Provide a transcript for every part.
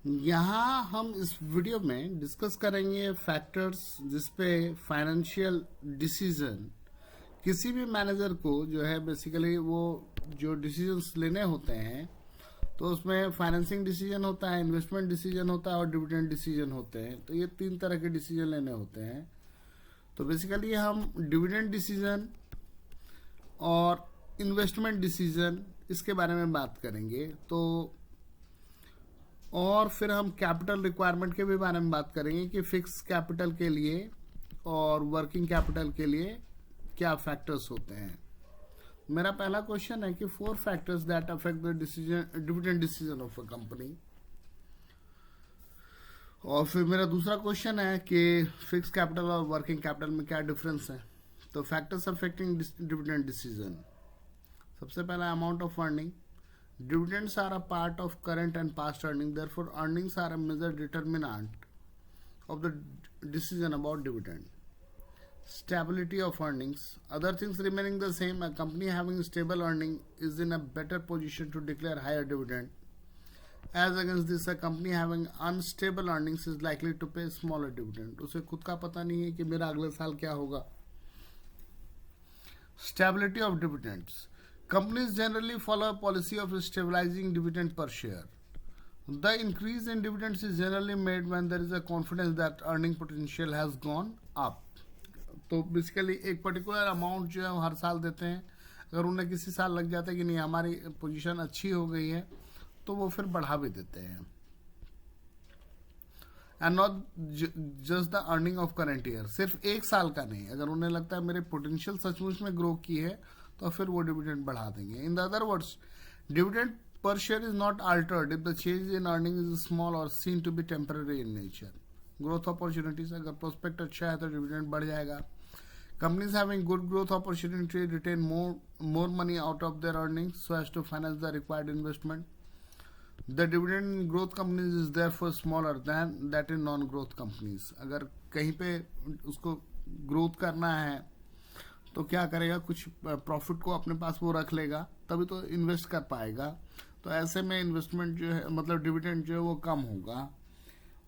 यहाँ हम इस वीडियो में डिस्कस करेंगे फैक्टर्स जिसपे फाइनेंशियल डिसीजन किसी भी मैनेजर को जो है बेसिकली वो जो डिसीजंस लेने होते हैं तो उसमें फाइनेंसिंग डिसीजन होता है, इन्वेस्टमेंट डिसीजन होता है और डिविडेंड डिसीजन होते हैं। तो ये 3 तरह के डिसीजन लेने होते हैं। तो बेसिकली हम डिविडेंड डिसीजन और इन्वेस्टमेंट डिसीजन इसके बारे में बात करेंगे। तो और फिर हम कैपिटल रिक्वायरमेंट के भी बारे में बात करेंगे कि फिक्स कैपिटल के लिए और वर्किंग कैपिटल के लिए क्या फैक्टर्स होते हैं। मेरा पहला क्वेश्चन है कि 4 factors that affect the decision dividend decision of a company. और फिर मेरा दूसरा क्वेश्चन है कि फिक्स कैपिटल और वर्किंग कैपिटल में क्या डिफरेंस है। तो फैक्टर्स अफेक्टिंग डिविडेंड डिसीजन, सबसे पहला amount of earning. Dividends are a part of current and past earnings. Therefore, earnings are a major determinant of the decision about dividend. Stability of earnings. Other things remaining the same, a company having stable earning is in a better position to declare higher dividend. As against this, a company having unstable earnings is likely to pay smaller dividend. उसे खुद का पता नहीं है कि मेरा अगले साल क्या होगा। Stability of dividends. Companies generally follow a policy of stabilizing dividend per share. The increase in dividends is generally made when there is a confidence that earning potential has gone up. तो basically एक particular amount जो है हर साल देते हैं। अगर उन्हें किसी साल लग जाता है कि नहीं हमारी पोजीशन अच्छी हो गई है तो वो फिर बढ़ा भी देते हैं। And not just the earning of current year, सिर्फ एक साल का नहीं। अगर उन्हें लगता है मेरे पोटेंशियल सचमुच में ग्रो की है तो फिर वो डिविडेंड बढ़ा देंगे। In the other words, dividend per share is not altered if the change in earning is small और seen to be temporary in nature. Growth opportunities, अगर प्रोस्पेक्ट अच्छा है तो डिविडेंड बढ़ जाएगा। Companies having good growth opportunity retain more money out of their earnings so as to finance the required investment. The dividend in growth companies is therefore smaller than that in non growth companies. अगर कहीं पे उसको growth करना है तो क्या करेगा, कुछ प्रॉफिट को अपने पास वो रख लेगा तभी तो इन्वेस्ट कर पाएगा। तो ऐसे में इन्वेस्टमेंट जो है मतलब डिविडेंड जो है वो कम होगा।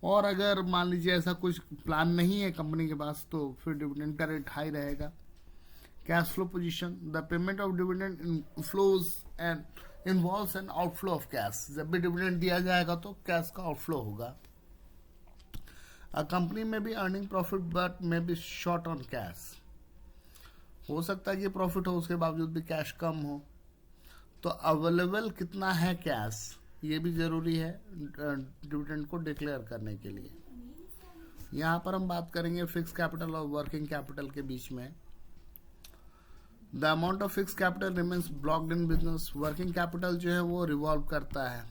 और अगर मान लीजिए ऐसा कुछ प्लान नहीं है कंपनी के पास तो फिर डिविडेंड का रेट हाई रहेगा। Cash flow position, the payment of dividend flows and involves an outflow of cash. जब भी डिविडेंड दिया जाएगा तो कैश का आउटफ्लो होगा। अ कंपनी में be earning profit but may be short on cash. हो सकता है कि प्रॉफिट हो उसके बावजूद भी कैश कम हो। तो अवेलेबल कितना है कैश ये भी जरूरी है डिविडेंड को डिक्लेयर करने के लिए। यहाँ पर हम बात करेंगे फिक्स कैपिटल और वर्किंग कैपिटल के बीच में। The amount of fix capital remains blocked in business. Working capital जो है वो रिवॉल्व करता है।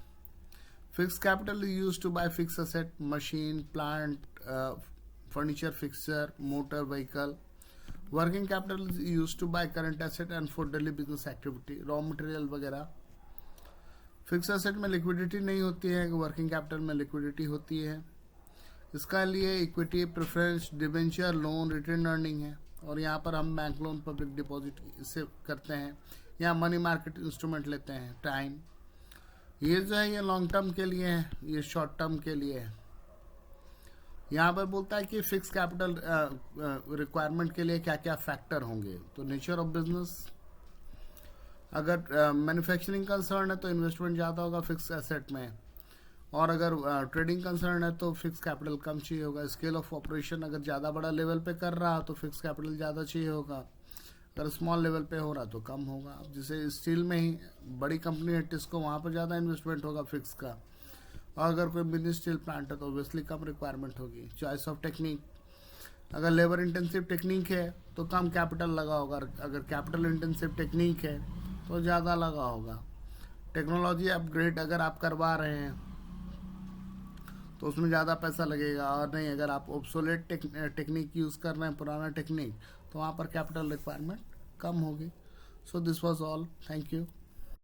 Fix capital is used to buy fix asset, machine, plant, furniture, fixture, motor vehicle. Working capital is used to buy current asset and for daily business activity, raw material वगैरह। Fix asset में liquidity नहीं होती है, working capital में liquidity होती है। इसका लिए equity, preference, debenture, loan, retain earning है। और यहाँ पर हम बैंक लोन, पब्लिक डिपॉजिट इससे करते हैं। यहाँ मनी मार्केट इंस्ट्रूमेंट लेते हैं। टाइम ये जो है ये लॉन्ग टर्म के लिए है, ये शॉर्ट टर्म के लिए है। यहाँ पर बोलता है कि फिक्स कैपिटल रिक्वायरमेंट के लिए क्या क्या फैक्टर होंगे। तो नेचर ऑफ बिजनेस, अगर मैन्युफैक्चरिंग कंसर्न है तो इन्वेस्टमेंट ज़्यादा होगा फिक्स एसेट में। और अगर ट्रेडिंग कंसर्न है तो फिक्स कैपिटल कम चाहिए होगा। स्केल ऑफ ऑपरेशन, अगर ज़्यादा बड़ा लेवल पे कर रहा तो फिक्स कैपिटल ज़्यादा चाहिए होगा। अगर स्मॉल लेवल पे हो रहा तो कम होगा। अब जैसे स्टील में ही बड़ी कंपनी है टिस्को, वहाँ पर ज़्यादा इन्वेस्टमेंट होगा फिक्स का। और अगर कोई मिनी स्टील प्लांट है तो ऑब्वियसली कम रिक्वायरमेंट होगी। चॉइस ऑफ टेक्निक, अगर लेबर इंटेंसिव टेक्निक है तो कम कैपिटल लगा होगा। अगर कैपिटल इंटेंसिव टेक्निक है तो ज़्यादा लगा होगा। टेक्नोलॉजी अपग्रेड अगर आप करवा रहे हैं तो उसमें ज़्यादा पैसा लगेगा। और नहीं, अगर आप ऑब्सोलेट टेक्निक यूज़ कर रहे हैं, पुराना टेक्निक, तो वहाँ पर कैपिटल रिक्वायरमेंट कम होगी। So this was all. Thank you.